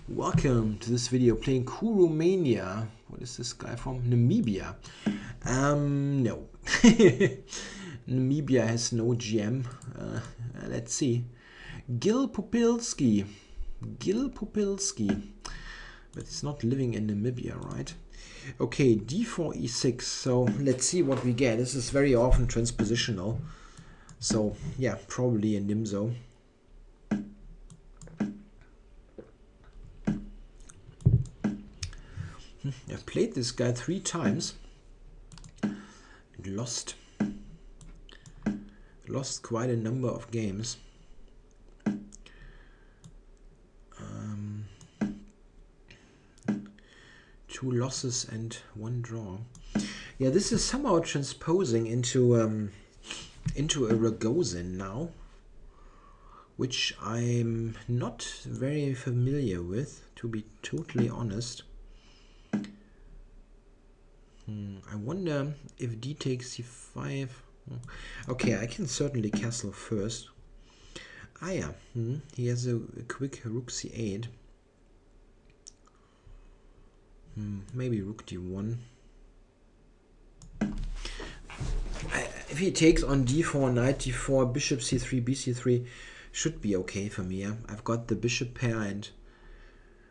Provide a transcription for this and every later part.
Welcome to this video playing Kurumania. What is this guy from? Namibia. No. Namibia has no GM. Let's see. Gil Popilski. But he's not living in Namibia, right? Okay, d4, e6. So let's see what we get. This is very often transpositional. So yeah, probably a Nimzo. I've played this guy 3 times and lost quite a number of games. 2 losses and 1 draw. Yeah, this is somehow transposing into a Rogozin now, which I'm not very familiar with, to be totally honest. I wonder if d takes c5. Okay, I can certainly castle first. Ah yeah, he has a quick rook c8. Maybe rook d1. If he takes on d4, knight d4, bishop c3, bc3, should be okay for me. Yeah? I've got the bishop pair and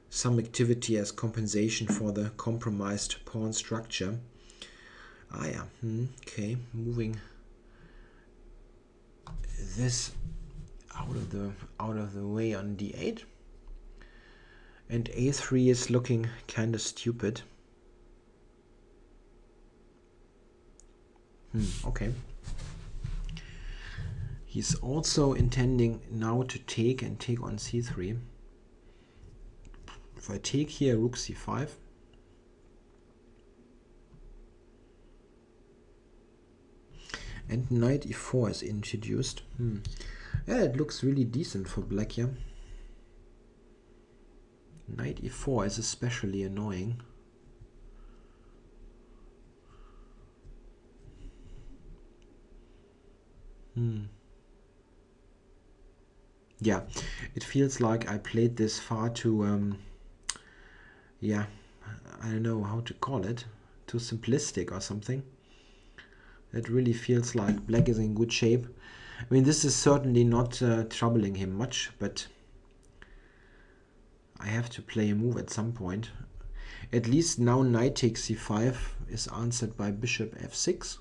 some activity as compensation for the compromised pawn structure. Ah yeah, okay, moving this out of the way on d8, and a3 is looking kind of stupid. Okay. He's also intending now to take on c3. If I take here, rook c5. And knight e4 is introduced. Yeah, it looks really decent for black here. Knight e4 is especially annoying. Yeah, it feels like I played this far too, yeah, I don't know how to call it, too simplistic or something. It really feels like black is in good shape. I mean, this is certainly not troubling him much, but I have to play a move at some point. At least now knight takes c5 is answered by bishop f6.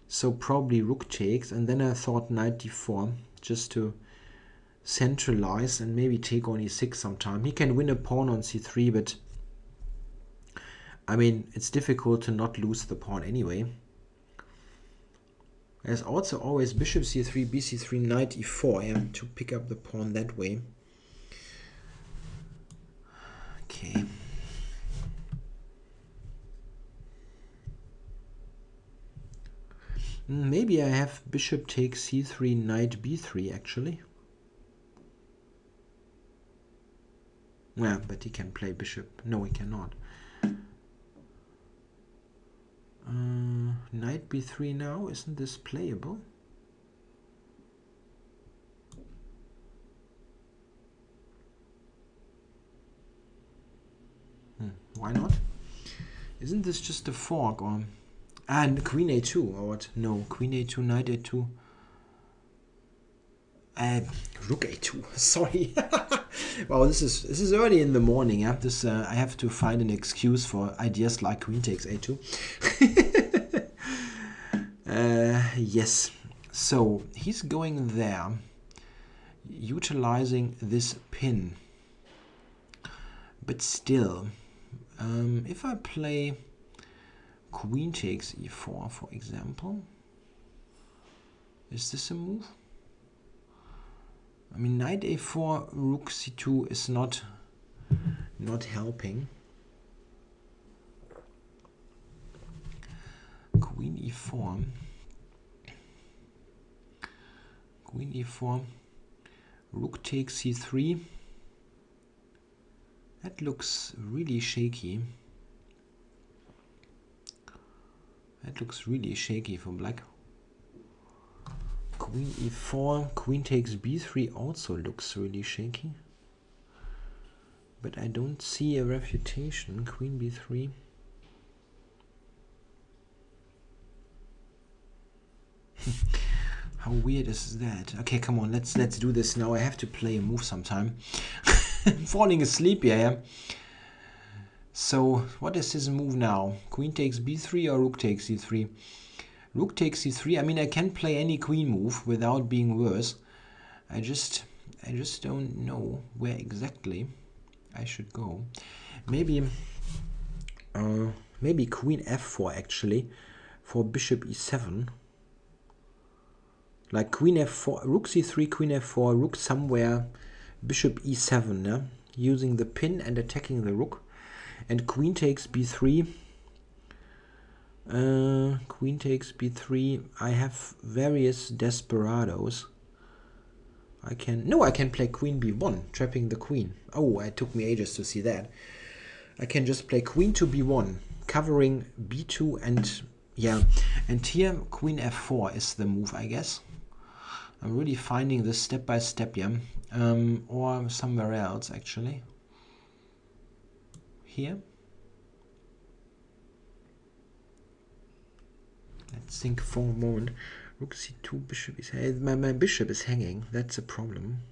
So probably rook takes, and then I thought knight d4 just to centralize and maybe take on e6 sometime. He can win a pawn on c3, but I mean, it's difficult to not lose the pawn anyway. There's also always bishop c3, bc3, knight e4, yeah, to pick up the pawn that way. Okay. Maybe I have bishop takes c3, knight b3 actually. Yeah, but he can play bishop. No, he cannot. Knight b3 now, isn't this playable? Why not? Isn't this just a fork? Or and queen a2 or what? No, queen a2, knight a2. Rook a2. Sorry. Wow, this is early in the morning. Yeah, this I have to find an excuse for ideas like queen takes a2. Yes. So he's going there, utilizing this pin. But still, if I play queen takes e4, for example, is this a move? I mean, knight a4, rook c2 is not helping. Queen e4. Queen e4. Rook takes c3. That looks really shaky. That looks really shaky for black. Queen e4, queen takes b3 also looks really shaky. But I don't see a refutation. Queen b3. How weird is that? Okay, come on, let's do this now. I have to play a move sometime. I'm falling asleep here. Yeah? So what is his move now? Queen takes b3 or rook takes c3? Rook takes c3. I mean, I can play any queen move without being worse. I just don't know where exactly I should go. Maybe maybe queen f4 actually for bishop e7. Like queen f4, rook c3, queen f4, rook somewhere, bishop e7, yeah? Using the pin and attacking the rook. And queen takes b3. Queen takes b3. I have various desperados. I can play queen b1, trapping the queen. Oh, it took me ages to see that. I can just play queen to b1, covering b2 and yeah. And here queen f4 is the move, I guess. I'm really finding this step by step, yeah. Or somewhere else actually. Here. Let's think for a moment. Rook c2, bishop is my bishop is hanging. That's a problem.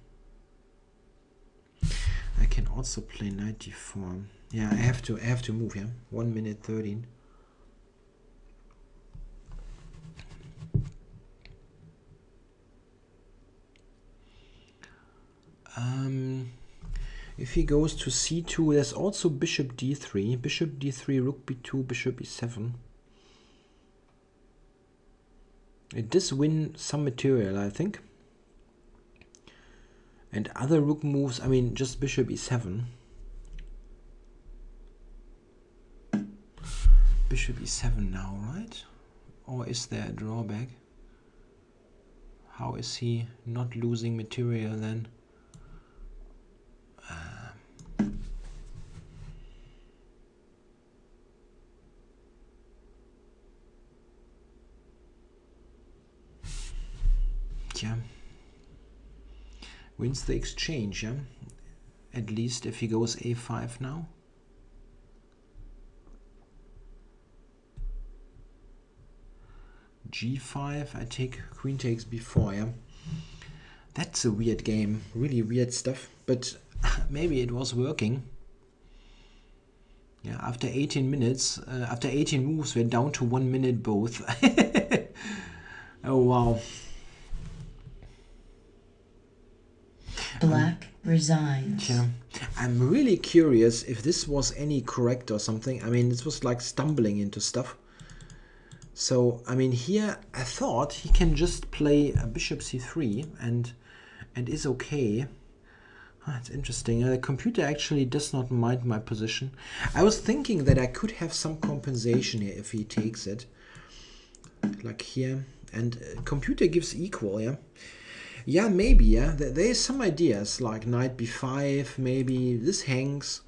I can also play knight d4. Yeah, I have to move here. 1 minute 13. If he goes to c2, there's also bishop d3. Bishop d3, rook b2, bishop e7. It does win some material, I think. And other rook moves, I mean, just bishop e7. Bishop e7 now, right? Or is there a drawback? How is he not losing material then? Yeah. Wins the exchange, yeah? At least if he goes a5 now. g5, I take queen takes b4, yeah? That's a weird game, really weird stuff, but maybe it was working. Yeah, after 18 minutes, after 18 moves, we're down to 1 minute both. Oh, wow. Black resigns. Yeah, I'm really curious if this was any correct or something. I mean, this was like stumbling into stuff. So, I mean, here I thought he can just play a bishop c3 and is okay. It's interesting. The computer actually does not mind my position. I was thinking that I could have some compensation here if he takes it. Like here. And computer gives equal, yeah? Yeah, maybe, yeah. There is some ideas, like knight b5, maybe this hangs.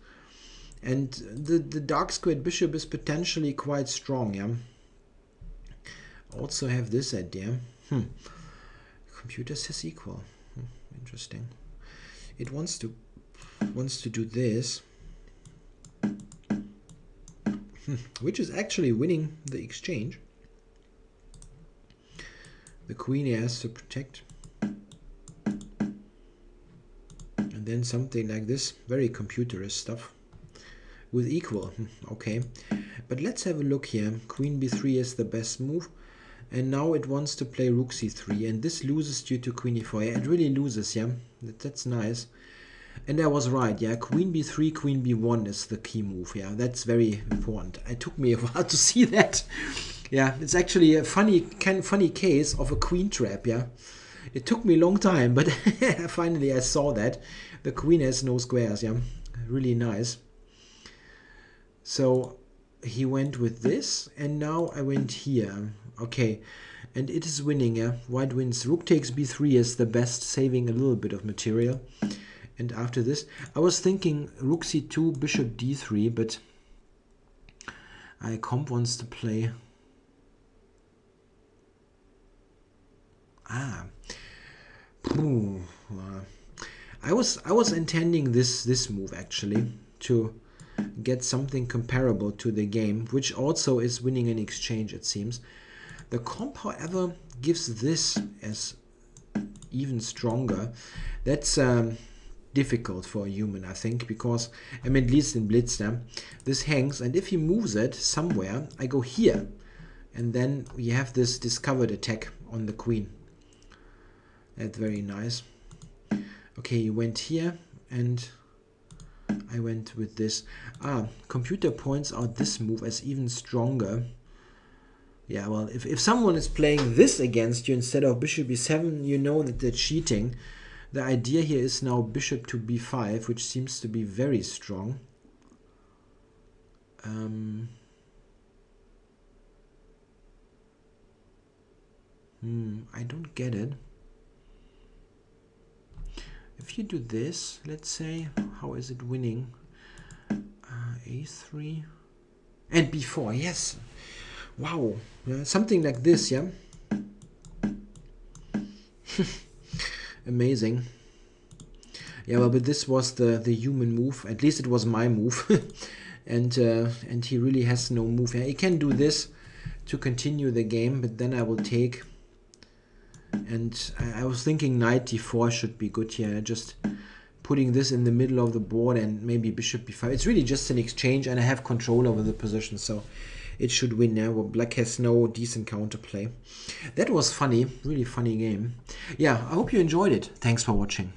And the dark squared bishop is potentially quite strong, yeah? Also have this idea. Computer says equal. Interesting. It wants to do this. Which is actually winning the exchange. The queen has to protect. And then something like this, very computerist stuff. With equal, okay. But let's have a look here. Queen b3 is the best move. And now it wants to play rook c3. And this loses due to queen e4. Yeah, it really loses, yeah. That's nice. And I was right, yeah. Queen b3, queen b1 is the key move, yeah. That's very important. It took me a while to see that. Yeah, it's actually a funny case of a queen trap, yeah. It took me a long time, but finally I saw that. The queen has no squares, yeah. Really nice. So he went with this, and now I went here. Okay, and it is winning, yeah. White wins. Rook takes b3 is the best, saving a little bit of material. And after this, I was thinking rook c2, bishop d3, but comp wants to play. I was intending this move actually to get something comparable to the game, which also is winning an exchange, it seems. The comp, however, gives this as even stronger. That's difficult for a human, I think, because, I mean, at least in Blitz, this hangs, and if he moves it somewhere, I go here, and then we have this discovered attack on the queen. That's very nice. Okay, he went here, and I went with this. Computer points out this move as even stronger. Yeah, well, if someone is playing this against you instead of bishop b7, you know that they're cheating. The idea here is now bishop to b5, which seems to be very strong. I don't get it. If you do this, let's say, how is it winning? A3 and b4, yes. Wow, something like this, yeah. Amazing. Yeah, well, but this was the human move. At least it was my move, and he really has no move. Yeah, he can do this to continue the game, but then I will take. And I was thinking knight d4 should be good here. Just putting this in the middle of the board and maybe bishop b5. It's really just an exchange, and I have control over the position, so it should win now. Well, black has no decent counterplay. That was funny, really funny game. Yeah, I hope you enjoyed it. Thanks for watching.